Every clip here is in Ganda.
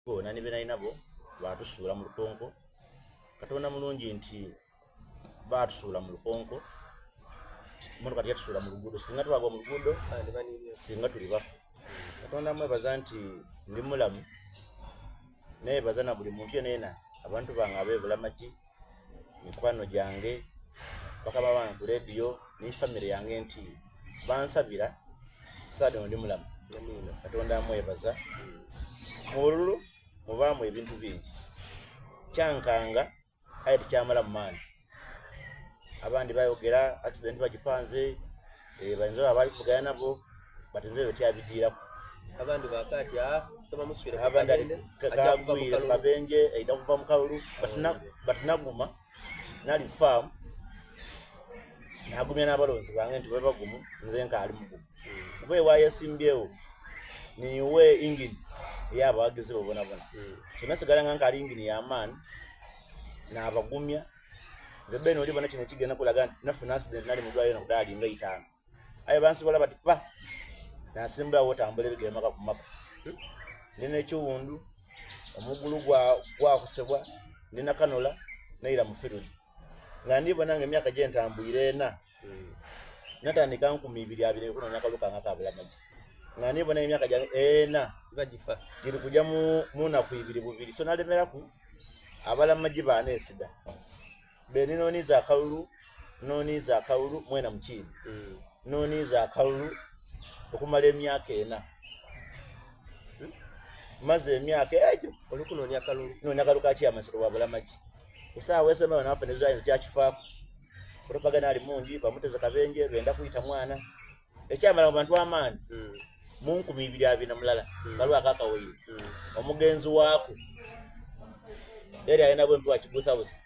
bona ne bena inabo batusuula mu lukonko katonda mulungi nti batusuula mu lukonko motoka yatusuula mu luguudo singa twagwa mu luguudo singa tuli bafu katonda mwebaza nti ndi mulamu nebaza na buli muntu yenena abantu bange ab'ebulamaji mikwano gyange bakaba bantu radio ni family yange nti bansabira sade ndi mulamu katonda mwebaza mululu mubaamu ebintu bingi kyankanga ayiti kyamala mu maani abandi bayogera accident bagipanze banzo abavugana nabo batenze betyabigiirako abandi bakati kama muswira abandi kagwira babenje aida kuva mu kalulu batinaguma nali farm nagumya n'abalonzi bange nti webagumu nze nkaali mugumu bwe wayesimbyewo niwe ingini yaba wagize babona tunasigala nga nkaali ingini y'amaani n'abagumya nze beno oli bona kino kigenda kulaga nafuna accident nali mu ddwaliro nakudali nga 5 aye bansibola bati pa nasimbula wotambula ebigema ku maka nina ekiwundu omugulu gwakusebwa nina kanola neira mu firudi nga ndibona nga emyaka gye ntambwire ena natandika 2020 kunoonya akaluka nga kabulamaji nga ndibona emyaka gyange ena bagifa giri kujja mu naku 2 so nalemeraku abalamaji baana esida beni noniza akalulu mwena mukini noniza akalulu okumala emyaka ena maze emyaka egyo olukunonya akalulu nonya akalu kaki amasiro wa bulamaji usaawa esema nafe nezayiza kyakifaako propaganda ali mungi bamuteza kabenje benda kuyita mwana ekyamala mu bantu amaani mu 2020 mulala kalu akakaweye omugenzi waako eri ayina bwempi wa Kiguta House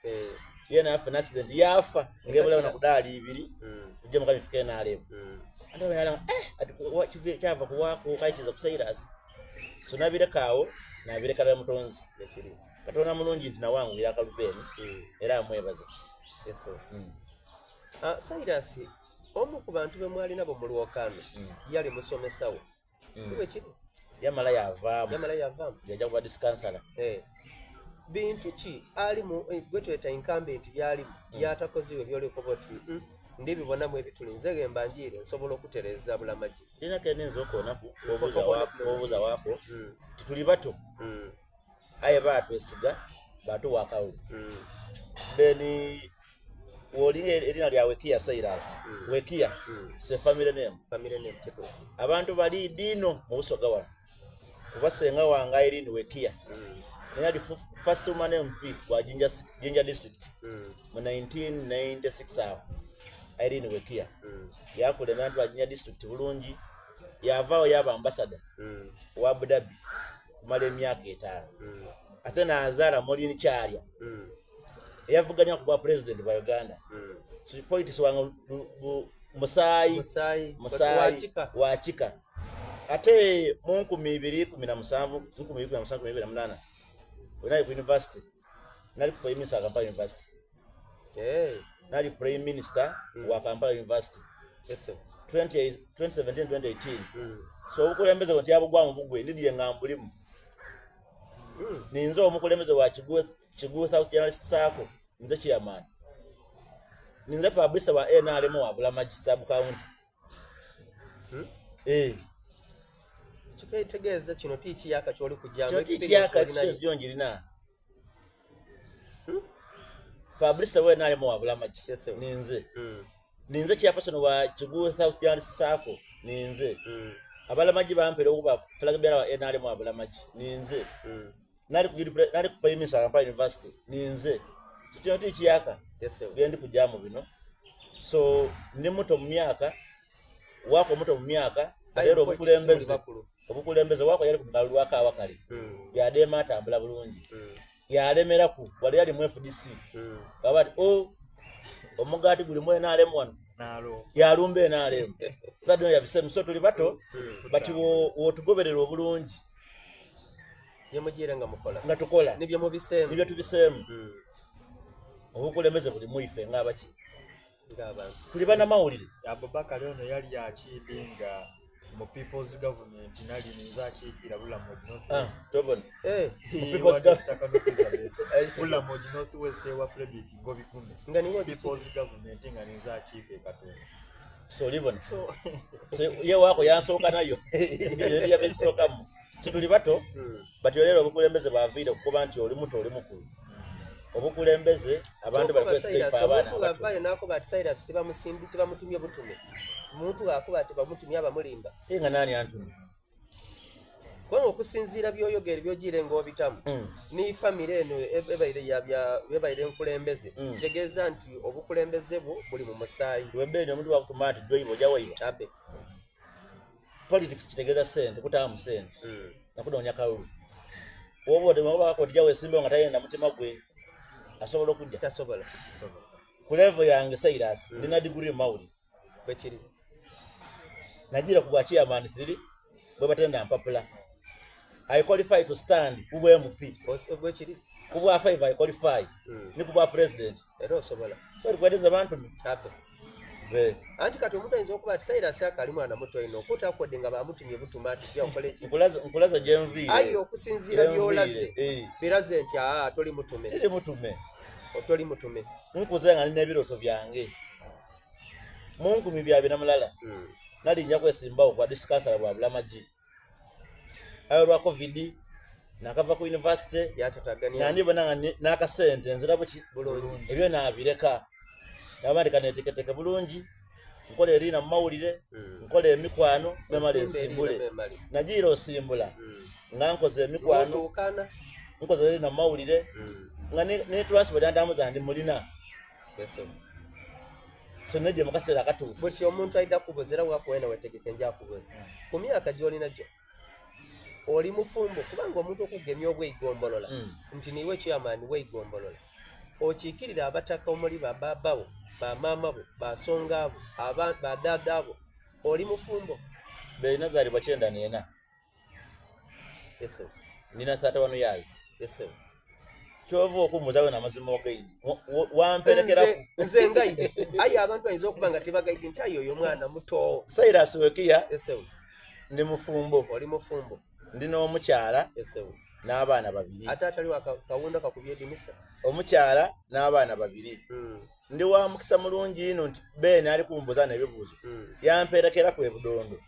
yena yafa accident yafa ngebula na kudali 2 kujja mukamifike na alemo ando yala ati kyava kuwako kayikiza kusairas so nabirekawo nabireka mutonzi nekiri katona mulungi nti nawangu yakalupeni era amwebaza yeso Cyrus omu ku bantu be mwali nabo mu Lwokano yali musomesawo kuwe kiri yamala yavaamu yajja kuba discansala bintu ki ali mu gwetweta incumbent byali byatakoziwe byolekoboti ndibibonamu ebitulinze gembanjire nsobola okutereza bulamaji ina kenenzo okonaku obuza wako tituli bato aye batwesiga bato wakawo then wolinga erina lya Wekia Cyrus Wekia se family name kiko abantu bali dino mu busoga wano kubasenga wanga Irene Wekia nali first woman MP wa Jinja district mu 1996 awo Irene Wekia yakule nantu wa Jinja district bulungi yavao yaba ambassador wa Abu Dhabi kumala emyaka 5 ate na azara molini kyalya yavuganya kuba president wa Uganda so point swanga Musai wachika ate mu 2017 when ku university nali prime minister wa Kampala University nali prime minister wa Kampala University 2017-2018 so ukulembeze konti abugwamu bugwe ndiye ngambulimu ninzo omukulembeze wa Kiguta South Journalist Sako nze chairman ninze publisher wa NRM wa Bulamaji sub county kitegeeza kino tiiki yaka kyoli kujjamu experience yonjirina publisher wa NRM wa Bulamaji ninze chairperson wa Kiguta South Journalist Sako ninze abalamaji bampere okuba flag bearer wa NRM wa Bulamaji ninze nali ku prime sa Kampala University ninze kino tiiki yaka byendi kujjamu bino so ndi muto mu myaka wako muto mu myaka lero obukulembeze wako yali ku mugalu waka awakali yadema atambula bulungi yalemeraku wali yali mu FDC babati omugati guli mwe NRM wano yalumbe NRM sadino yabisemu so tuli bato bati wotugoberera obulungi yemujira nga tukola nibyo tubisemu obukulembeze buli muife ngabaki tuli bana mawulire Abubakar ono yali yakidinga mu people's government nali nzakiikira Bulamoji Northwest. Tobona. People's government Bulamoji Northwest ewa Frederick Ngobikunde. Nga niwo People's government nga nzakiika Katonda. So libona. So ye wako yansooka nayo. Yabisokamu. Kituli bato. But yo lero obukulembeze baviire kuba nti oli muto oli mukulu. Obukulembeze abantu bali kwesiga abaana. Bavayo nako bati Cyrus tibamusimbi tibamutumye butume. Omuntu akuba ati bamutumye abamulimba. Nga nani antumye? Kwa okusinziira byoyogera byogire ng'obitamu ni family eno ebaire nkulembeze tegeeza nti obukulembeze buli mu musaayi webeni omuntu wakutuma ati joyibo jawayiba abe politics kitegeeza sente kutaamu sente nakunoonya kalulu woba wakoti jawe simbe nga tayenda mutima gwe asobola okujja tasobola ku level yange Cyrus nina degree mu mawulire bwekiri nagira ku bwa chairman 3 bwe batenda mpapula I qualify to stand ku bwa MP bwekiri ku bwa 5 I qualify ni ku bwa president era osobola bwe kwedeza abantu abe be anti kati omuntu ayinza okuba ati Cyrus akali mwana muto ino okutakodde nga bamutumye butuma ati byakola eki nkulaza jenviire ayo okusinziira byolaze biraze nti toli mutume tiri mutume otoli mutume nkuze nga nina ebiroto byange mu 20 mulala nali nja kwesimbawo kwa district council bwa Bulamaji ayo lwa covid nakava ku university yatatagania nani bona nakasente nzira buki bulungi ebyo nabireka nabandi kaneteketeke bulungi nkola erina mu mawulire nkola emikwano memali ensimbule nagira osimbula nga nkoze emikwano nkoze erina mu mawulire nga ne transport yandamu zandi mulina so nedye mukasera akatuufu buti omuntu aida kubozera wakwena wetegeke nja kubwe ku myaka gyolina gyo oli mufumbo kubanga omuntu okugemya obweyigombolola nti niwe chairman weyigombolola okiikirira abataka omuli bababawo bamama bo basonga abo abantu badada abo oli mufumbo beina zali bachenda nena yeso nina 31 years yeso chovo okumuzawe na mazimo gaidi wamperekera nze ngaidi ayi abantu ayinza okubanga tebagaidi nti ayo oyo mwana muto Cyrus wekia yeso ndi mufumbo oli mufumbo ndina omukyala yeso n'abaana babiri ate atali wakawunda kakubye edinisa omukyala n'abaana babiri ndi wa mukisa mulungi ino nti bene ali kumbuza n'ebibuuzo yamperekera ku ebudondo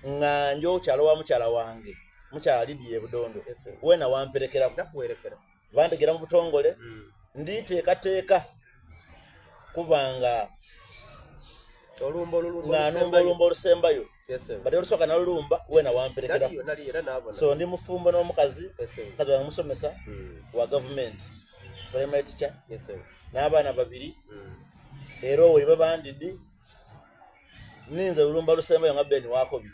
nga njo kyalo wa mukyala wange mukyala Lydia ebudondo wena wamperekera nakuwerekera bandegera mu butongole nditeekateeka kubanga olumba olusembayo bati olusooka nalulumba wena wamperekera so ndi mufumbo n'omukazi mukazi wange musomesa wa gavumenti primary teacher n'abaana babiri era owe bandidi ninze olumba olusembayo nga beni wakobi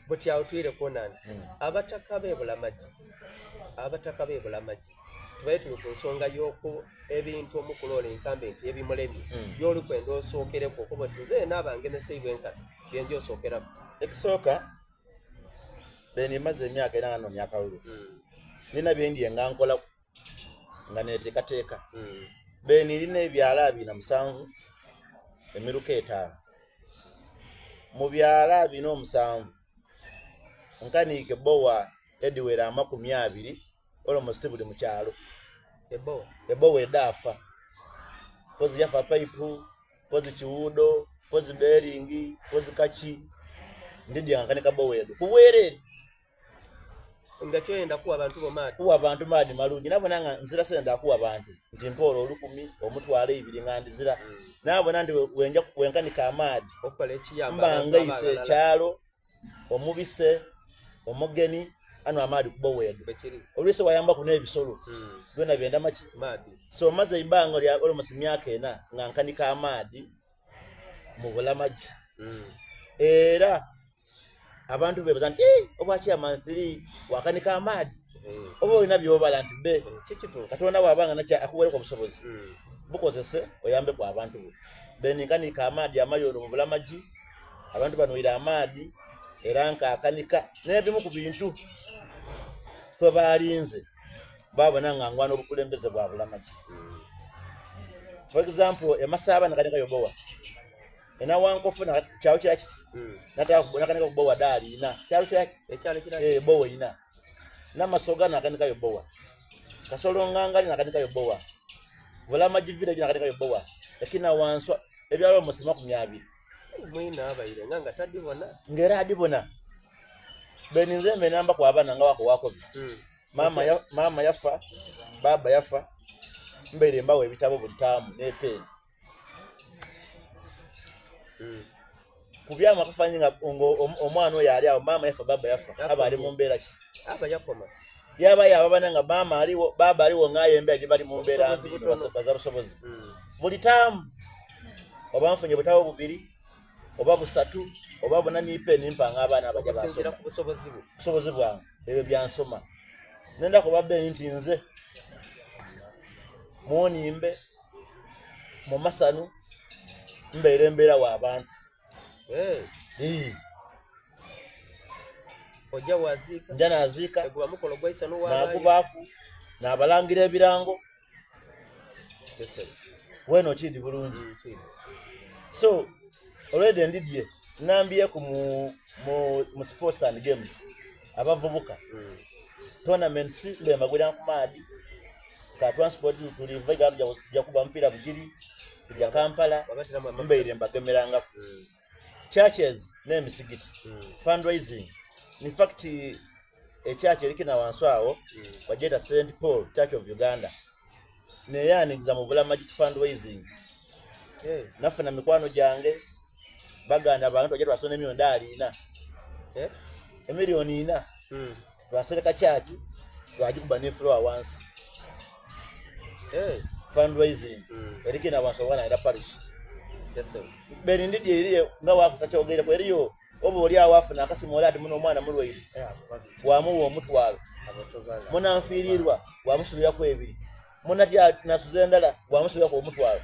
buti awo twire kuonani abataka b'ebulamaji tubaye tuli ku nsonga y'oku ebintu omukulola enkambe nti ebimulemye by'olukwenda osookereko okuba ti nze n'abange neseibwa enkasi byenja osookeramu ekisooka beni maze emyaka era nga noonya akalulu nina byendye nga nkola nga neteekateeka beni lina ebyala 27 emiruka 5 mu byala 27 nkaniike bowa ediwera 20 almost buli mu kyalo ebowa edaafa kozi yafa paipu kozi kiwudo kozi beringi kozi kaki ndidi yankanika bowa edo kubwerere nga kyoyenda kuwa abantu maadi malungi nabona nga nzira senda kuwa abantu nti mpolo 10 omutwala 2 nga ndizira nabona ndi wenkanika amaadi okola ekiyamba mbanga ise kyalo omubise omugeni ano amaadi kubowa edo olwise wayamba ku n'ebisolo byonna byenda maki maadi so maze ibanga lya almost myaka ena nga nkanika amaadi mu Bulamaji era abantu bebaza nti obwaki amanthiri wakanika amaadi oba olina byobala nti be Katonda wabanga nakya akuwereka obusobozi bukozese oyambe ku abantu bo benikanika amaadi amayoro mu Bulamaji abantu banwira amaadi era nkakanika n'ebimu ku bintu kwe balinze babona nga ngwana obukulembeze bwa Bulamaji for example emasaba nakanika yobowa ena wankofu na kyalo kyaki nataka kuboneka kubowa dali ina kyalo kyaki ekyalo kiraki bowa ina na masoga nakanika yo bowa kasolo nganga nakanika yo bowa bulama jivile nakanika yo bowa lakini wanswa ebyalo musima kumyabi mwina abaire nganga tadibona ngera adibona beninze menamba kwa abana nga wako mama yafa baba yafa mbere mbawe ebitabo bulitamu nepeni kubyama kufanyinga omwana oyo ali awo mama yafa baba yafa aba ali mu mbeera ki aba yakoma yaba bananga mama aliwo baba aliwo ngaye mbeera bali mu mbeera baza busobozi bulitamu oba mfunye butabo bubiri oba busatu oba buna nipeni mpanga abana abaja basoma ku busobozi bwange ebyo byansoma nenda kubabe nti nze mwonimbe mu masanu mbeera wa abantu ojja wazika njana azika egwa mukolo gwaisa no nakubaku nabalangira ebirango weno kidi bulungi so already ndidye nambye ku mu sports and games abavubuka tournaments le magwira ku madi ka transport tulive ya kuba mpira bugiri kujya Kampala mbeire mbagemeranga churches ne misigiti fundraising in fact a church erikina wanswawo wajeta St Paul Church of Uganda ne yani za mubula magic fundraising nafuna mikwano jange baganda abantu wajeta wasone milioni ina emilioni ina basereka church wajikuba ne floor once fundraising erikina wanswawo na parish beri ndidye iliye nga wafuta kyogere ko eriyo obo oli awafuna akasimola ati muno omwana mulwaire wamuwa omutwalo munanfiirirwa wamusubira ku ebiri munatya nasuzendala wamusubira ku omutwalo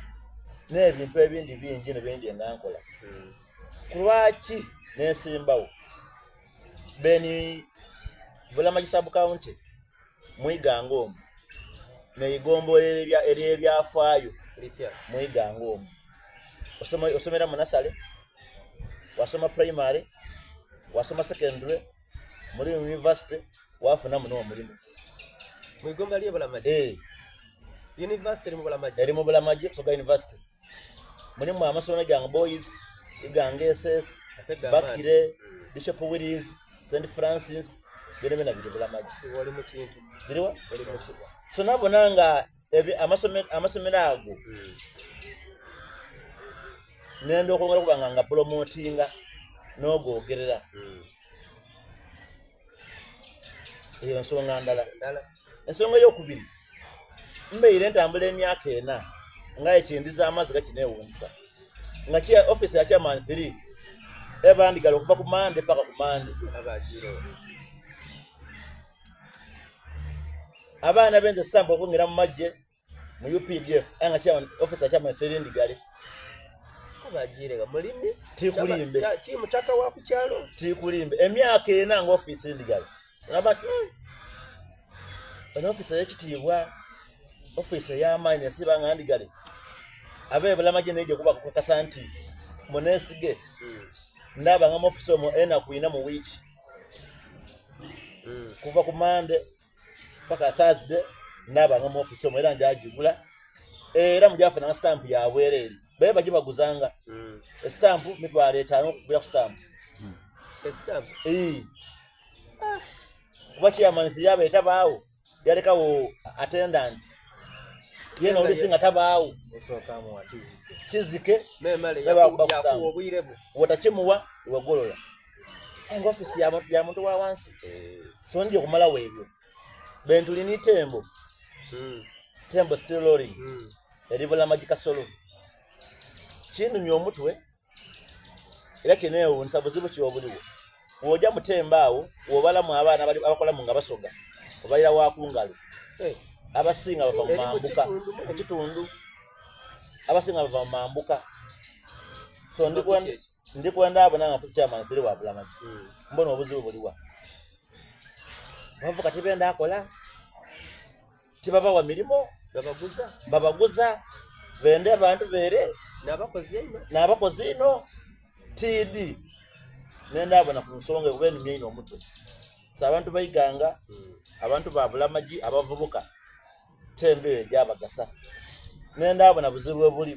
n'ebintu ebindi bingi nebindi engankola kulwaki nesimbawo beni Bulamagi sub county mwiganga omu neigombolera ebyafaayo mwiganga omu osomera munasale wasoma primary wasoma secondary muri university wafuna muno omulimo mwigomba liye Bulamagi university mu Bulamagi kusoga university mulimu amasomo gange boys igange SS Bakire Bishop Willis St Francis bina biri Bulamagi wali mu kintu biriwa so nabonanga amasomero ago nendo okongera kubanga nga promotinga nogogerera iyo nsonga ndala ensonga y'okubiri mbeire ntambula emyaka ena nga ekindiza amazi gakinewunsa nga kia office ya chairman 3 ebandigala okuva ku Mande paka ku Mande abaana benze stamp okongera mu majje mu UPDF anga chairman office ya chairman 3 ndigale abajirega mulimi tikulimbe timu taka wa kukyalo tikulimbe emyaka ena nga office ndigale naba office yakitibwa office ya mine yasibanga ndigale abe Bulamagi neje kuba kukasa nti munesige ndaba nga office omo ena kuina mu week kuva ku Monday paka Thursday ndaba nga office omo era njagigula era mujafuna stamp ya bwereri beba gibaguzanga stamp mitwale 5 kubira ku stamp stamp kubachi ya manzi yabe tabaawo yalekawo attendant yena olisinga tabaawo osoka mu kizike memale yakuwa obwirebo watachimuwa wagolola ngo office ya muntu wa wansi so ndiye kumala webyo bentulini tembo tembo still rolling eri Bulamagi kasolo kintu nyomutwe era kineewo nsabuzibu kyobuliwo woja mutembaawo wobala mu abaana abakola mu ngabasoga obalira wakungalo abasinga bava mu mambuka ekitundu abasinga bava mu mambuka so ndikwenda abo nanga fusi chairman bili wa Bulamagi mbona obuzibu buliwa bavuka tibenda akola tibaba wa milimo babaguza bende abantu bere n'abakozi ino TD nendaabona ku nsonga kuba enumya ino omutwe so abantu bayiganga abantu babulamaji abavubuka tembe gyabagasa nendaabona buzibu bwe buli